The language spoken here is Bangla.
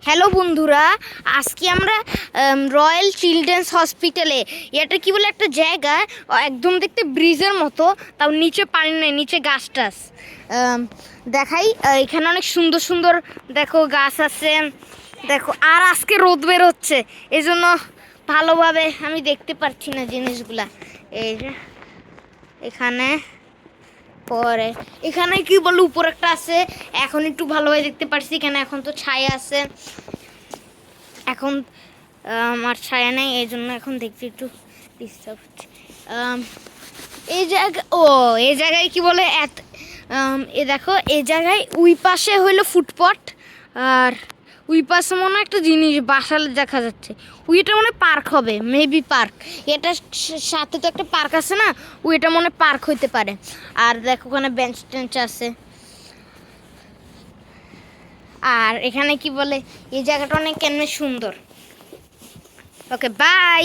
হ্যালো বন্ধুরা, আজকে আমরা রয়্যাল চিলড্রেন্স হসপিটালে, এটা কি বলে একটা জায়গা একদম দেখতে ব্রিজের মতো, তাও নিচে পানি নেই, নিচে গাছ টাছ দেখাই। এখানে অনেক সুন্দর সুন্দর দেখো গাছ আছে, দেখো। আর আজকে রোদ বের হচ্ছে, এই জন্য ভালোভাবে আমি দেখতে পাচ্ছি না জিনিসগুলা। এই যে এখানে পরে এখানে কি বলে উপর একটা আছে, এখন একটু ভালোভাবে দেখতে পারছি। এখানে এখন তো ছায়া আছে, এখন আমার ছায়া নেই, এই জন্য এখন দেখতে একটু ডিস্টার্ব হচ্ছে। এই জায়গা এই জায়গায় কি বলে এ দেখো, এই জায়গায় ওই পাশে হইলো ফুটপাথ, আর ওই পাশে মনে হয় একটা জিনিস বাসাল দেখা যাচ্ছে। ওইটা মনে পার্ক হবে, মেবি পার্ক। এটা সাথে তো একটা পার্ক আছে না, ওইটা মনে পার্ক হইতে পারে। আর দেখো ওখানে বেঞ্চ টেঞ্চ আছে। আর এখানে কি বলে, এই জায়গাটা অনেক কেমন সুন্দর। ওকে, বাই।